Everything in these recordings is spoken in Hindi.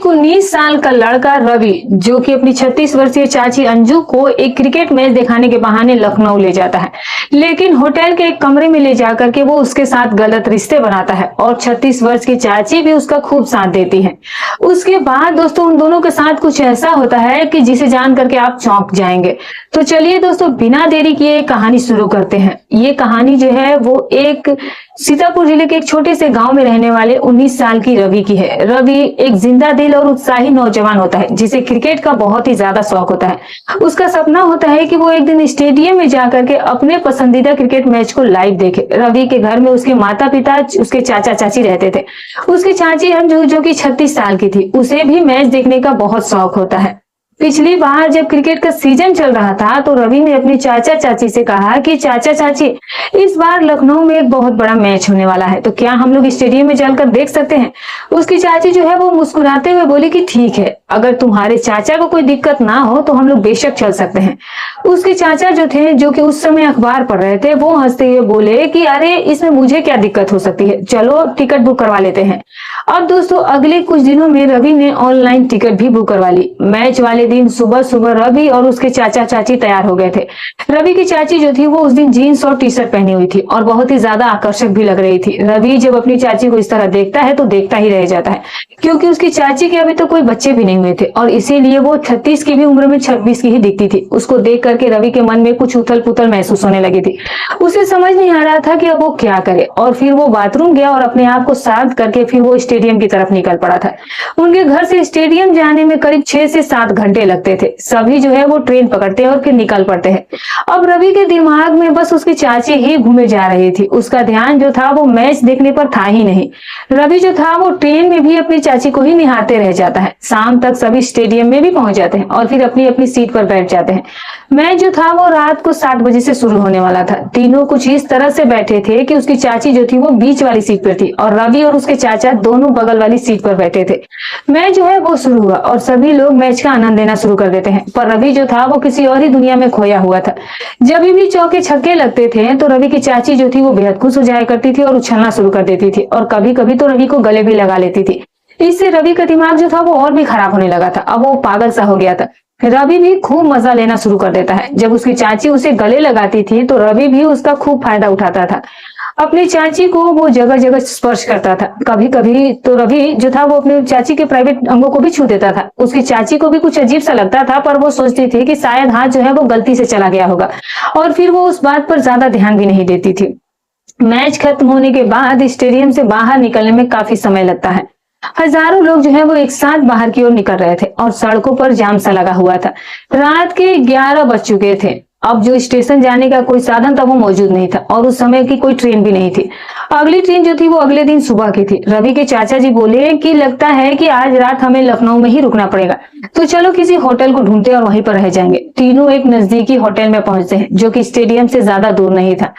19 साल का लड़का रवि जो कि अपनी 36 वर्षीय चाची अंजू को एक क्रिकेट मैच दिखाने के बहाने लखनऊ ले जाता है, लेकिन होटल के एक कमरे में ले जाकर के वो उसके साथ गलत रिश्ते बनाता है और 36 वर्ष की चाची भी उसका खूब साथ देती है। उसके बाद दोस्तों उन दोनों के साथ कुछ ऐसा होता है कि जिसे जान करके आप चौंक जाएंगे। तो चलिए दोस्तों बिना देरी किए कहानी शुरू करते हैं। ये कहानी जो है वो एक सीतापुर जिले के एक छोटे से गांव में रहने वाले 19 साल की रवि की है। रवि एक जिंदा दिल और उत्साही नौजवान होता है जिसे क्रिकेट का बहुत ही ज्यादा शौक होता है। उसका सपना होता है कि वो एक दिन स्टेडियम में जाकर के अपने पसंदीदा क्रिकेट मैच को लाइव देखे। रवि के घर में उसके माता पिता, उसके चाचा चाची रहते थे। उसकी चाची अंजू जो कि 36 साल की थी, उसे भी मैच देखने का बहुत शौक होता है। पिछली बार जब क्रिकेट का सीजन चल रहा था तो रवि ने अपनी चाचा चाची से कहा कि चाचा चाची, इस बार लखनऊ में एक बहुत बड़ा मैच होने वाला है, तो क्या हम लोग स्टेडियम में जाकर देख सकते हैं। उसकी चाची जो है वो मुस्कुराते हुए बोली कि ठीक है, अगर तुम्हारे चाचा को कोई दिक्कत ना हो तो हम लोग बेशक चल सकते हैं। उसके चाचा जो थे, जो कि उस समय अखबार पढ़ रहे थे, वो हंसते हुए बोले कि अरे इसमें मुझे क्या दिक्कत हो सकती है, चलो टिकट बुक करवा लेते हैं। अब दोस्तों अगले कुछ दिनों में रवि ने ऑनलाइन टिकट भी बुक करवा ली। मैच वाले दिन सुबह सुबह रवि और उसके चाचा चाची तैयार हो गए थे। रवि की चाची जो थी वो उस दिन जीन्स और टी शर्ट पहनी हुई थी और बहुत ही ज्यादा आकर्षक भी लग रही थी। रवि जब अपनी चाची को इस तरह देखता है तो देखता ही रह जाता है, क्योंकि उसकी चाची के अभी तो कोई बच्चे भी नहीं हुए थे और इसीलिए वो 36 की भी उम्र में 26 की ही दिखती थी। उसको देख करके रवि के मन में कुछ उथल पुथल महसूस होने लगी थी। उसे समझ नहीं आ रहा था कि अब वो क्या करे, और फिर वो बाथरूम गया और अपने आप को शांत करके फिर वो स्टेडियम की तरफ निकल पड़ा था। उनके घर से स्टेडियम जाने में करीब 6 से 7 घंटे लगते थे। सभी जो है वो ट्रेन पकड़ते हैं और फिर निकल पड़ते हैं। अब रवि के दिमाग में बस उसकी चाची ही घूमे जा रही थी। उसका ध्यान जो था वो मैच देखने पर था ही नहीं। रवि जो था वो ट्रेन में भी अपनी चाची को ही निहारते रह जाता है। शाम तक सभी स्टेडियम में भी पहुंच जाते हैं और फिर अपनी अपनी सीट पर बैठ जाते हैं। मैच जो था वो रात को 7 बजे से शुरू होने वाला था। तीनों कुछ इस तरह से बैठे थे कि उसकी चाची जो थी वो बीच वाली सीट पर थी और रवि और उसके चाचा दोनों बगल वाली सीट पर बैठे थे। मैच जो है वो शुरू हुआ और सभी लोग मैच का आनंद लेना शुरू कर देते हैं, पर रवि जो था वो किसी और ही दुनिया में खोया हुआ था। जब भी चौके छक्के लगते थे तो रवि की चाची जो थी वो बेहद खुश हो जाया करती थी और उछलना शुरू कर देती थी और कभी कभी तो रवि को गले भी लगा लेती थी। इससे रवि का दिमाग जो था वो और भी खराब होने लगा था। अब वो पागल सा हो गया था। रवि भी खूब मजा लेना शुरू कर देता है। जब उसकी चाची उसे गले लगाती थी तो रवि भी उसका खूब फायदा उठाता था। अपनी चाची को वो जगह जगह स्पर्श करता था। कभी कभी तो रवि जो था वो अपनी चाची के प्राइवेट अंगों को भी छू देता था। उसकी चाची को भी कुछ अजीब सा लगता था, पर वो सोचती थी कि शायद हाथ जो है वो गलती से चला गया होगा और फिर वो उस बात पर ज्यादा ध्यान भी नहीं देती थी। मैच खत्म होने के बाद स्टेडियम से बाहर निकलने में काफी समय लगता है। हजारों लोग जो है वो एक साथ बाहर की ओर निकल रहे थे और सड़कों पर जाम सा लगा हुआ था। रात के 11 बज चुके थे। अब जो स्टेशन जाने का कोई साधन था वो मौजूद नहीं था और उस समय की कोई ट्रेन भी नहीं थी। अगली ट्रेन जो थी वो अगले दिन सुबह की थी। रवि के चाचा जी बोले कि लगता है कि आज रात हमें लखनऊ में ही रुकना पड़ेगा, तो चलो किसी होटल को ढूंढते और वहीं पर रह जाएंगे। तीनों एक नजदीकी होटल में पहुंचते हैं जो कि स्टेडियम से ज्यादा दूर नहीं था।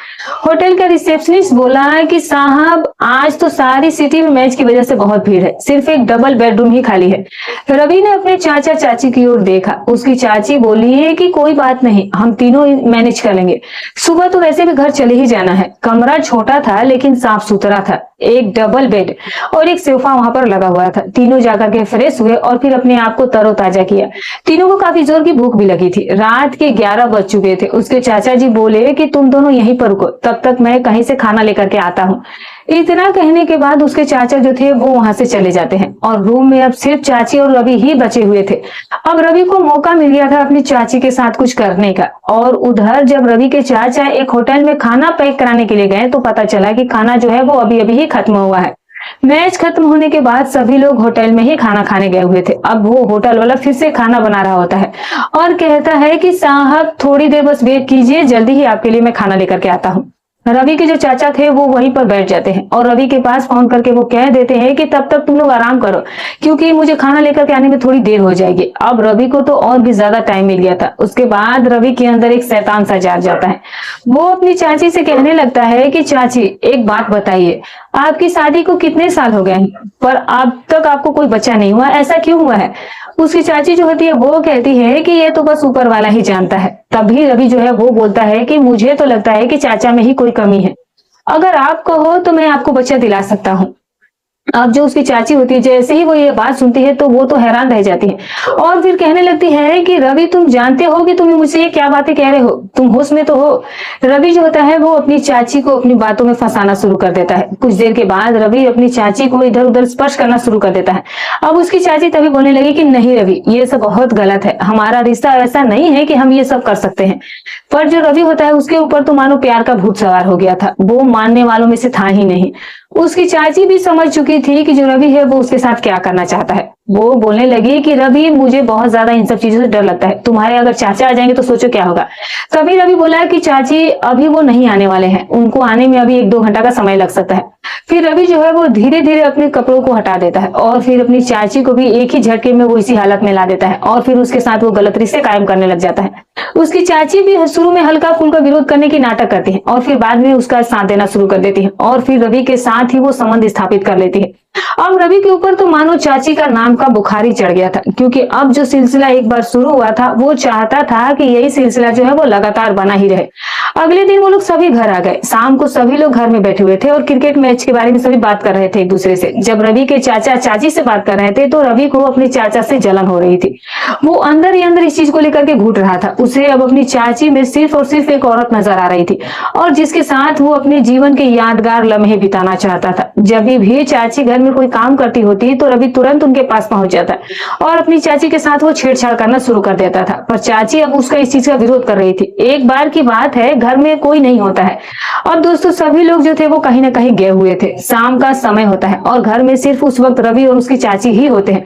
होटल का रिसेप्शनिस्ट बोला है कि साहब आज तो सारी सिटी में मैच की वजह से बहुत भीड़ है, सिर्फ एक डबल बेडरूम ही खाली है। रवि ने अपने चाचा चाची की ओर देखा। उसकी चाची बोली है कि कोई बात नहीं, हम तीनों मैनेज कर लेंगे। सुबह तो वैसे भी घर चले ही जाना है। कमरा छोटा था लेकिन साफ सुथरा था। एक डबल बेड और एक सोफा वहां पर लगा हुआ था। तीनों जाकर के फ्रेश हुए और फिर अपने आप को तरोताजा किया। तीनों को काफी जोर की भूख भी लगी थी। रात के 11 बज चुके थे। उसके चाचा जी बोले कि तुम दोनों यहीं पर रुको, तब तक मैं कहीं से खाना लेकर के आता हूँ। इतना कहने के बाद उसके चाचा जो थे वो वहां से चले जाते हैं और रूम में अब सिर्फ चाची और रवि ही बचे हुए थे। अब रवि को मौका मिल गया था अपनी चाची के साथ कुछ करने का। और उधर जब रवि के चाचा एक होटल में खाना पैक कराने के लिए गए तो पता चला कि खाना जो है वो अभी अभी ही खत्म हुआ है। मैच खत्म होने के बाद सभी लोग होटल में ही खाना खाने गए हुए थे। अब वो होटल वाला फिर से खाना बना रहा होता है और कहता है कि साहब थोड़ी देर बस वेट कीजिए, जल्दी ही आपके लिए मैं खाना लेकर के आता हूँ। रवि के जो चाचा थे वो वहीं पर बैठ जाते हैं और रवि के पास फोन करके वो कह देते हैं कि तब तक तुम लोग आराम करो, क्योंकि मुझे खाना लेकर के आने में थोड़ी देर हो जाएगी। अब रवि को तो और भी ज्यादा टाइम मिल गया था। उसके बाद रवि के अंदर एक शैतान सा जाग जाता है। वो अपनी चाची से कहने लगता है कि चाची एक बात बताइए, आपकी शादी को कितने साल हो गए हैं पर अब तक आपको कोई बच्चा नहीं हुआ, ऐसा क्यों हुआ है। उसकी चाची जो होती है वो कहती है कि ये तो बस ऊपर वाला ही जानता है। तभी रवि जो है वो बोलता है कि मुझे तो लगता है कि चाचा में ही कोई कमी है, अगर आप कहो तो मैं आपको बच्चा दिला सकता हूँ। अब जो उसकी चाची होती है, जैसे ही वो ये बात सुनती है तो वो तो हैरान रह जाती है और फिर कहने लगती है कि रवि, तुम जानते हो कि तुम मुझसे ये क्या बातें कह रहे हो? तुम होश में तो हो? रवि जो होता है वो अपनी चाची को अपनी बातों में फंसाना शुरू कर देता है। कुछ देर के बाद रवि अपनी चाची को इधर उधर स्पर्श करना शुरू कर देता है। अब उसकी चाची तभी बोलने लगी कि नहीं रवि, ये सब बहुत गलत है, हमारा रिश्ता ऐसा नहीं है कि हम ये सब कर सकते हैं। पर जो रवि होता है उसके ऊपर तो मानो प्यार का भूत सवार हो गया था, वो मानने वालों में से था ही नहीं। उसकी चाची भी समझ चुकी थी कि जो रवि है वो उसके साथ क्या करना चाहता है। वो बोलने लगी कि रवि, मुझे बहुत ज्यादा इन सब चीजों से डर लगता है, तुम्हारे अगर चाचा आ जाएंगे तो सोचो क्या होगा। तभी रवि बोला कि चाची अभी वो नहीं आने वाले हैं, उनको आने में अभी 1-2 घंटा का समय लग सकता है। फिर रवि जो है वो धीरे धीरे अपने कपड़ों को हटा देता है और फिर अपनी चाची को भी एक ही झटके में वो इसी हालत में ला देता है और फिर उसके साथ वो गलत रिश्ते कायम करने लग जाता है। उसकी चाची भी शुरू में हल्का फुल्का विरोध करने की नाटक करती है और फिर बाद में उसका साथ देना शुरू कर देती है और फिर रवि के साथ ही वो संबंध स्थापित कर लेती है। अब रवि के ऊपर तो मानो चाची का नाम का बुखार ही चढ़ गया था, क्योंकि अब जो सिलसिला एक बार शुरू हुआ था वो चाहता था कि यही सिलसिला जो है वो लगातार बना ही रहे। अगले दिन वो लोग सभी घर आ गए। शाम को सभी लोग घर में बैठे हुए थे और क्रिकेट मैच के बारे में सभी बात कर रहे थे एक दूसरे से। जब रवि के चाचा चाची से बात कर रहे थे तो रवि को अपने चाचा से जलन हो रही थी। वो अंदर ही अंदर इस चीज को लेकर के घुट रहा था। उसे अब अपनी चाची में सिर्फ और सिर्फ एक औरत नजर आ रही थी और जिसके साथ वो अपने जीवन के यादगार लम्हे बिताना चाहता था। जब भी चाची घर में कोई काम करती होती तो रवि तुरंत उनके पास पहुंच जाता और अपनी चाची के साथ वो छेड़छाड़ करना शुरू कर देता था। पर चाची अब उसका इस चीज का विरोध कर रही थी। एक बार की बात है, घर में कोई नहीं होता है और दोस्तों सभी लोग जो थे वो कहीं ना कहीं गए हुए थे। शाम का समय होता है और घर में सिर्फ उस वक्त रवि और उसकी चाची ही होते हैं।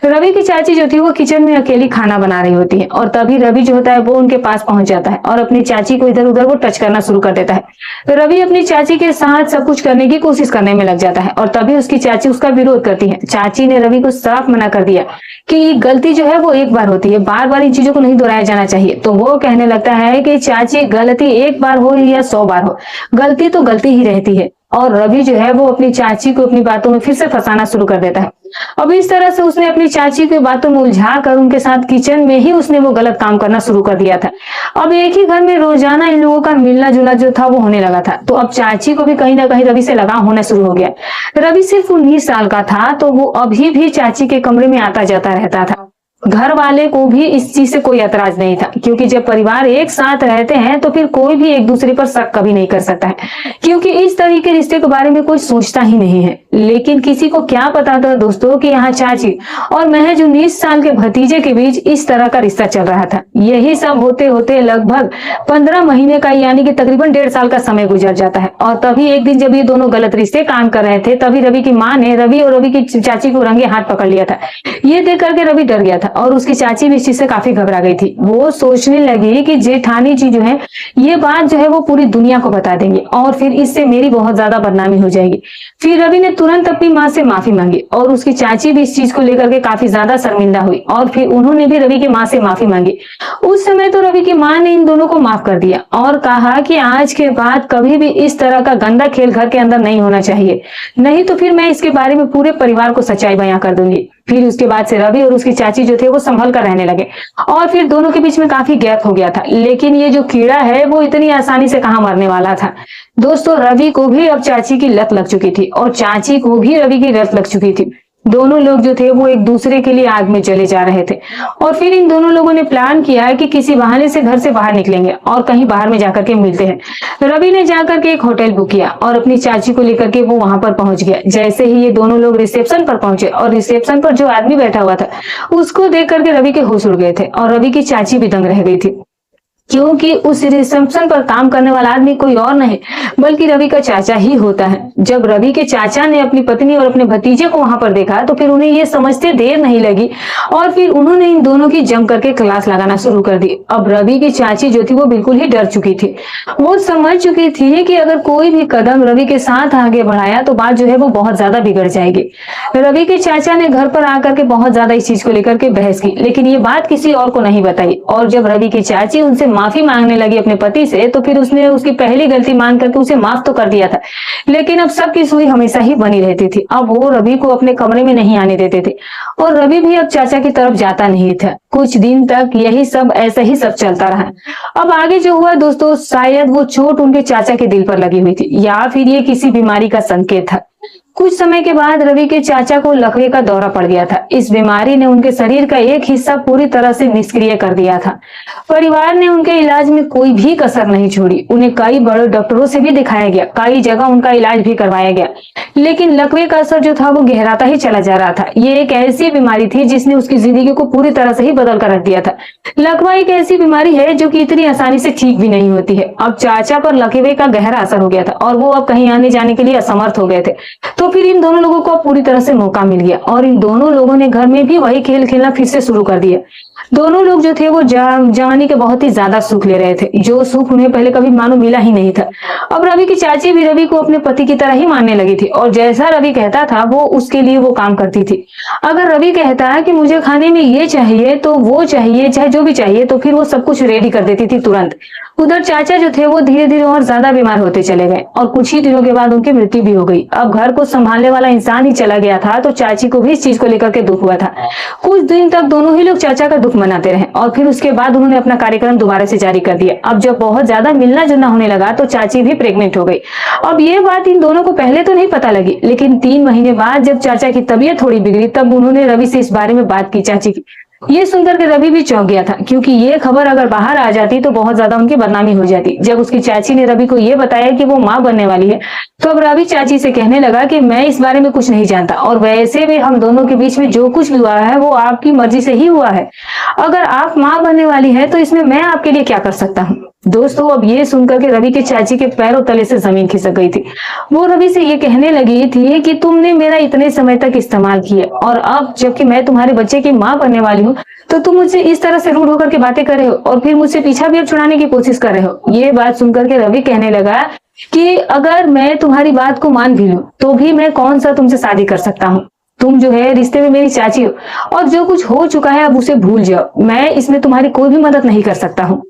रवि की चाची जो थी वो किचन में अकेली खाना बना रही होती है और तभी रवि जो होता है वो उनके पास पहुंच जाता है और अपनी चाची को इधर उधर वो टच करना शुरू कर देता है। रवि अपनी चाची के साथ सब कुछ करने की कोशिश करने में लग जाता है और तभी उसकी चाची उसका विरोध करती है। चाची ने रवि को साफ मना कर दिया कि गलती जो है वो एक बार होती है, बार बार इन चीजों को नहीं दोहराया जाना चाहिए। तो वो कहने लगता है कि चाची, गलती एक बार हो या 100 बार हो, गलती तो गलती ही रहती है। और रवि जो है वो अपनी चाची को अपनी बातों में फिर से फंसाना शुरू कर देता है। अब इस तरह से उसने अपनी चाची की बातों में उलझा कर उनके साथ किचन में ही उसने वो गलत काम करना शुरू कर दिया था। अब एक ही घर में रोजाना इन लोगों का मिलना जुलना जो था वो होने लगा था, तो अब चाची को भी कहीं ना कहीं रवि से लगाव होना शुरू हो गया। रवि सिर्फ 19 साल का था तो वो अभी भी चाची के कमरे में आता जाता रहता था। घर वाले को भी इस चीज से कोई एतराज नहीं था, क्योंकि जब परिवार एक साथ रहते हैं तो फिर कोई भी एक दूसरे पर शक कभी नहीं कर सकता है, क्योंकि इस तरह के रिश्ते के बारे में कोई सोचता ही नहीं है। लेकिन किसी को क्या पता था दोस्तों कि यहाँ चाची और महज 19 साल के भतीजे के बीच इस तरह का रिश्ता चल रहा था। यही सब होते होते लगभग 15 महीने का यानी कि तकरीबन 1.5 साल का समय गुजर जाता है और तभी एक दिन जब ये दोनों गलत रिश्ते काम कर रहे थे तभी रवि की माँ ने रवि और रवि की चाची को रंगे हाथ पकड़ लिया था। ये देख करके रवि डर गया था और उसकी चाची भी इस चीज से काफी घबरा गई थी। वो सोचने लगी कि जेठानी जी जो है ये बात जो है वो पूरी दुनिया को बता देंगे और फिर इससे मेरी बहुत ज्यादा बदनामी हो जाएगी। फिर रवि ने तुरंत अपनी माँ से माफी मांगी और उसकी चाची भी इस चीज को लेकर के काफी ज्यादा शर्मिंदा हुई और फिर उन्होंने भी रवि की माँ से माफी मांगी। उस समय तो रवि की माँ ने इन दोनों को माफ कर दिया और कहा कि आज के बाद कभी भी इस तरह का गंदा खेल घर के अंदर नहीं होना चाहिए, नहीं तो फिर मैं इसके बारे में पूरे परिवार को सच्चाई बयां कर दूंगी। फिर उसके बाद से रवि और उसकी चाची जो थे वो संभल कर रहने लगे और फिर दोनों के बीच में काफी गैप हो गया था। लेकिन ये जो कीड़ा है वो इतनी आसानी से कहाँ मरने वाला था दोस्तों। रवि को भी अब चाची की लत लग चुकी थी और चाची को भी रवि की लत लग चुकी थी। दोनों लोग जो थे वो एक दूसरे के लिए आग में चले जा रहे थे और फिर इन दोनों लोगों ने प्लान किया कि किसी बहाने से घर से बाहर निकलेंगे और कहीं बाहर में जाकर के मिलते हैं। रवि ने जाकर के एक होटल बुक किया और अपनी चाची को लेकर के वो वहां पर पहुंच गया। जैसे ही ये दोनों लोग रिसेप्शन पर पहुंचे और रिसेप्शन पर जो आदमी बैठा हुआ था उसको देख करके रवि के होश उड़ गए थे और रवि की चाची भी दंग रह गई थी, क्योंकि उस रिसेप्शन पर काम करने वाला आदमी कोई और नहीं बल्कि रवि का चाचा ही होता है। जब रवि के चाचा ने अपनी पत्नी और अपने भतीजे को वहां पर देखा तो फिर उन्हें ये समझते देर नहीं लगी और फिर उन्होंने इन दोनों की जम करके क्लास लगाना शुरू कर दी। अब रवि की चाची जो थी वो बिल्कुल ही डर चुकी थी। वो समझ चुकी थी कि अगर कोई भी कदम रवि के साथ आगे बढ़ाया तो बात जो है वो बहुत ज्यादा बिगड़ जाएगी। रवि के चाचा ने घर पर आकर के बहुत ज्यादा इस चीज को लेकर के बहस की, लेकिन ये बात किसी और को नहीं बताई। और जब रवि की चाची उनसे माफी मांगने लगी अपने पति से तो फिर उसने उसकी पहली गलती मान करके उसे माफ तो कर दिया था, लेकिन अब सबकी सुई हमेशा ही बनी रहती थी। अब वो रवि को अपने कमरे में नहीं आने देते थे और रवि भी अब चाचा की तरफ जाता नहीं था। कुछ दिन तक यही सब ऐसा ही सब चलता रहा। अब आगे जो हुआ दोस्तों, शायद वो चोट उनके चाचा के दिल पर लगी हुई थी या फिर ये किसी बीमारी का संकेत था। कुछ समय के बाद रवि के चाचा को लकवे का दौरा पड़ गया था। इस बीमारी ने उनके शरीर का एक हिस्सा पूरी तरह से निष्क्रिय कर दिया था। परिवार ने उनके इलाज में कोई भी कसर नहीं छोड़ी। उन्हें कई बड़े डॉक्टरों से भी दिखाया गया, कई जगह उनका इलाज भी करवाया गया, लेकिन लकवे का असर जो था वो गहराता ही चला जा रहा था। ये एक ऐसी बीमारी थी जिसने उसकी जिंदगी को पूरी तरह से ही बदल कर रख दिया था। लकवा एक ऐसी बीमारी है जो कि इतनी आसानी से ठीक भी नहीं होती है। अब चाचा पर लकवे का गहरा असर हो गया था और वो अब कहीं आने जाने के लिए असमर्थ हो गए थे। तो फिर इन दोनों लोगों को पूरी तरह से मौका मिल गया और इन दोनों लोगों ने घर में भी वही खेल खेलना फिर से शुरू कर दिया। दोनों लोग जो थे वो जवानी के बहुत ही ज्यादा सुख ले रहे थे, जो सुख उन्हें पहले कभी मानो मिला ही नहीं था। अब रवि की चाची भी रवि को अपने पति की तरह ही मानने लगी थी और जैसा रवि कहता था वो उसके लिए वो काम करती थी। अगर रवि कहता है कि मुझे खाने में ये चाहिए तो वो चाहिए, चाहे जो भी चाहिए, तो फिर वो सब कुछ रेडी कर देती थी तुरंत। उधर चाचा जो थे वो धीरे धीरे और ज्यादा बीमार होते चले गए और कुछ ही दिनों के बाद उनकी मृत्यु भी हो गई। अब घर को संभालने वाला इंसान ही चला गया था तो चाची को भी इस चीज को लेकर के दुख हुआ था। कुछ दिन तक दोनों ही लोग चाचा का दुख मनाते रहे और फिर उसके बाद उन्होंने अपना कार्यक्रम दोबारा से जारी कर दिया। अब जब बहुत ज्यादा मिलना जुलना होने लगा तो चाची भी प्रेग्नेंट हो गई। अब ये बात इन दोनों को पहले तो नहीं पता लगी, लेकिन 3 महीने बाद जब चाचा की तबीयत थोड़ी बिगड़ी तब उन्होंने रवि से इस बारे में बात की चाची की। ये सुनकर के रवि भी चौंक गया था, क्योंकि ये खबर अगर बाहर आ जाती तो बहुत ज्यादा उनकी बदनामी हो जाती। जब उसकी चाची ने रवि को ये बताया कि वो माँ बनने वाली है तो अब रवि चाची से कहने लगा कि मैं इस बारे में कुछ नहीं जानता और वैसे भी हम दोनों के बीच में जो कुछ भी हुआ है वो आपकी मर्जी से ही हुआ है। अगर आप माँ बनने वाली है तो इसमें मैं आपके लिए क्या कर सकता हूँ। दोस्तों, अब ये सुनकर के रवि के चाची के पैरों तले से जमीन खिसक गई थी। वो रवि से ये कहने लगी थी कि तुमने मेरा इतने समय तक इस्तेमाल किया और अब जबकि मैं तुम्हारे बच्चे की माँ बनने वाली हूँ तो तुम मुझसे इस तरह से रूड होकर के बातें कर रहे हो और फिर मुझसे पीछा भी अब छुड़ाने की कोशिश कर रहे हो। ये बात सुनकर के रवि कहने लगा कि अगर मैं तुम्हारी बात को मान भी लूं तो भी मैं कौन सा तुमसे शादी कर सकता हूँ। तुम जो है रिश्ते में मेरी चाची हो और जो कुछ हो चुका है अब उसे भूल जाओ। मैं इसमें तुम्हारी कोई भी मदद नहीं कर सकता हूँ।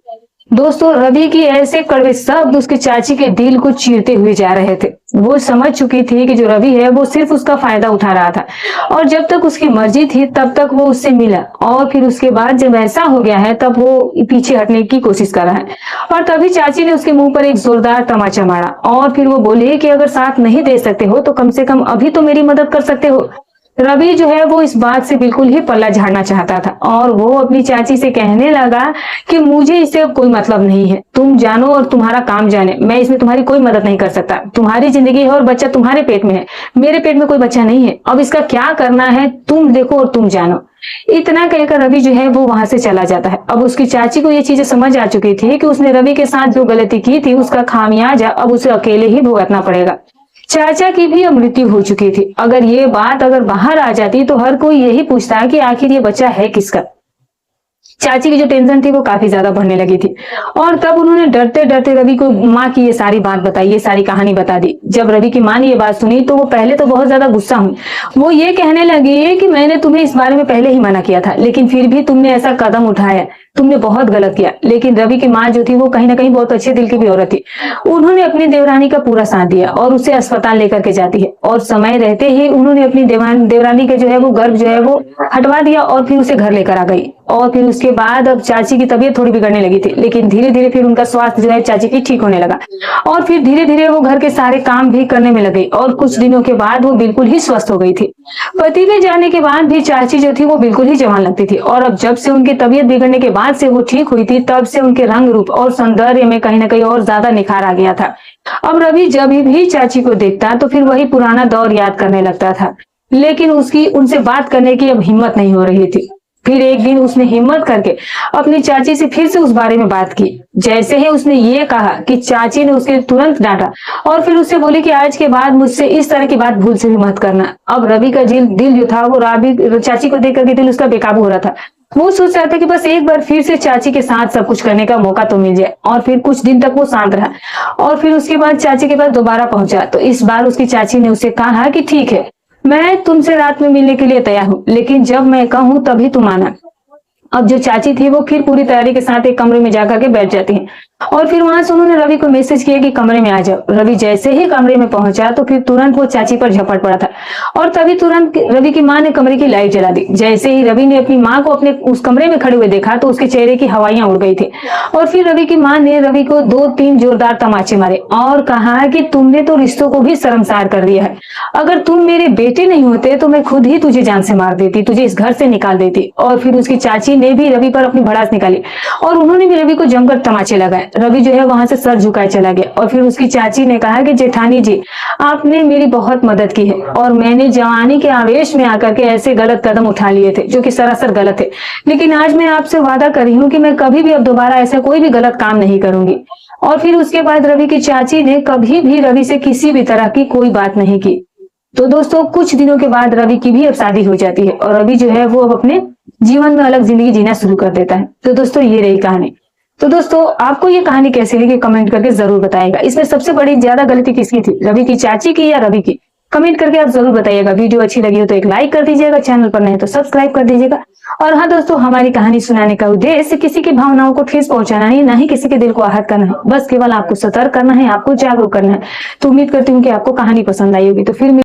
दोस्तों, रवि की ऐसे कड़वे शब्द उसके चाची के दिल को चीरते हुए जा रहे थे। वो समझ चुकी थी कि जो रवि है वो सिर्फ उसका फायदा उठा रहा था और जब तक उसकी मर्जी थी तब तक वो उससे मिला और फिर उसके बाद जब ऐसा हो गया है तब वो पीछे हटने की कोशिश कर रहा है। और तभी चाची ने उसके मुंह पर एक जोरदार तमाचा मारा और फिर वो बोली कि अगर साथ नहीं दे सकते हो तो कम से कम अभी तो मेरी मदद कर सकते हो। रवि जो है वो इस बात से बिल्कुल ही पल्ला झाड़ना चाहता था और वो अपनी चाची से कहने लगा कि मुझे इससे अब कोई मतलब नहीं है, तुम जानो और तुम्हारा काम जाने, मैं इसमें तुम्हारी कोई मदद नहीं कर सकता। तुम्हारी जिंदगी है और बच्चा तुम्हारे पेट में है, मेरे पेट में कोई बच्चा नहीं है। अब इसका क्या करना है तुम देखो और तुम जानो। इतना कहकर रवि जो है वो वहां से चला जाता है। अब उसकी चाची को ये चीजें समझ आ चुकी थी कि उसने रवि के साथ जो गलती की थी उसका खामियाजा अब उसे अकेले ही भुगतना पड़ेगा। चाचा की भी अब मृत्यु हो चुकी थी। अगर ये बात अगर बाहर आ जाती तो हर कोई यही पूछता कि आखिर ये बच्चा है किसका। चाची की जो टेंशन थी वो काफी ज्यादा बढ़ने लगी थी और तब उन्होंने डरते डरते रवि को माँ की ये सारी बात बताई, ये सारी कहानी बता दी। जब रवि की माँ ने ये बात सुनी तो वो पहले तो बहुत ज्यादा गुस्सा हुई। वो ये कहने लगी कि मैंने तुम्हें इस बारे में पहले ही मना किया था लेकिन फिर भी तुमने ऐसा कदम उठाया, तुमने बहुत गलत किया। लेकिन रवि की माँ जो थी वो कहीं ना कहीं बहुत अच्छे दिल की भी औरत थी। उन्होंने अपनी देवरानी का पूरा साथ दिया और उसे अस्पताल लेकर के जाती है और समय रहते ही उन्होंने अपनी देवरानी के जो है वो गर्भ जो है वो हटवा दिया और फिर उसे घर लेकर आ गई। और फिर उसके बाद अब चाची की तबीयत थोड़ी बिगड़ने लगी थी, लेकिन धीरे धीरे फिर उनका स्वास्थ्य जो है चाची की ठीक होने लगा और फिर धीरे धीरे वो घर के सारे काम भी करने में लग गई और कुछ दिनों के बाद वो बिल्कुल ही स्वस्थ हो गई थी। पति के जाने के बाद भी चाची जो थी वो बिल्कुल ही जवान लगती थी और अब जब से उनकी तबीयत बिगड़ने के बाद से वो ठीक हुई थी तब से उनके रंग रूप और सौंदर्य में कहीं ना कहीं और ज्यादा निखार आ गया था। अब रवि जब भी चाची को देखता तो फिर वही पुराना दौर याद करने लगता था, लेकिन उसकी उनसे बात करने की अब हिम्मत नहीं हो रही थी। फिर एक दिन उसने हिम्मत करके अपनी चाची से फिर से उस बारे में बात की। जैसे ही उसने ये कहा कि चाची ने उसके तुरंत डांटा और फिर उससे बोली कि आज के बाद मुझसे इस तरह की बात भूल से भी मत करना। अब रवि का दिल जो था वो रवि चाची को देख करके दिल उसका बेकाबू हो रहा था। वो सोच रहा था कि बस एक बार फिर से चाची के साथ सब कुछ करने का मौका तो मिल जाए और फिर कुछ दिन तक वो शांत रहा और फिर उसके बाद चाची के पास दोबारा पहुंचा तो इस बार उसकी चाची ने उसे कहा कि ठीक है, मैं तुमसे रात में मिलने के लिए तैयार हूँ, लेकिन जब मैं कहूँ तभी तुम आना। अब जो चाची थी वो फिर पूरी तैयारी के साथ एक कमरे में जाकर के बैठ जाती है और फिर वहां से उन्होंने रवि को मैसेज किया कि कमरे में आ जाओ। रवि जैसे ही कमरे में पहुंचा तो फिर तुरंत वो चाची पर झपट पड़ा था और तभी तुरंत रवि की मां ने कमरे की लाइट जला दी। जैसे ही रवि ने अपनी मां को अपने उस कमरे में खड़े हुए देखा तो उसके चेहरे की हवाइयां उड़ गई थी और फिर रवि की मां ने रवि को 2-3 जोरदार तमाचे मारे और कहा कि तुमने तो रिश्तों को भी शर्मसार कर दिया है। अगर तुम मेरे बेटे नहीं होते तो मैं खुद ही तुझे जान से मार देती, तुझे इस घर से निकाल देती। और फिर उसकी चाची ने भी रवि पर अपनी भड़ास निकाली और उन्होंने भी रवि को जमकर तमाचे लगाए। रवि जो है वहां से सर झुकाए चला गया और फिर उसकी चाची ने कहा कि जेठानी जी, आपने मेरी बहुत मदद की है और मैंने जवानी के आवेश में आकर के ऐसे गलत कदम उठा लिए थे जो कि सरासर गलत है, लेकिन आज मैं आपसे वादा कर रही हूँ कि मैं कभी भी अब दोबारा ऐसा कोई भी गलत काम नहीं करूंगी। और फिर उसके बाद रवि की चाची ने कभी भी रवि से किसी भी तरह की कोई बात नहीं की। तो दोस्तों कुछ दिनों के बाद रवि की भी अब शादी हो जाती है और रवि जो है वो अब अपने जीवन में अलग जिंदगी जीना शुरू कर देता है। तो दोस्तों ये रही कहानी। तो दोस्तों आपको ये कहानी कैसी लगी कमेंट करके जरूर बताइएगा। इसमें सबसे बड़ी ज्यादा गलती किसकी थी, रवि की चाची की या रवि की? कमेंट करके आप जरूर बताइएगा। वीडियो अच्छी लगी हो तो एक लाइक कर दीजिएगा, चैनल पर नहीं तो सब्सक्राइब कर दीजिएगा। और हाँ दोस्तों, हमारी कहानी सुनाने का उद्देश्य किसी की भावनाओं को ठेस पहुंचाना नहीं, ना ही किसी के दिल को आहत करना है। बस केवल आपको सतर्क करना है, आपको जागरूक करना है। तो उम्मीद करती हूँ कि आपको कहानी पसंद आई होगी। तो फिर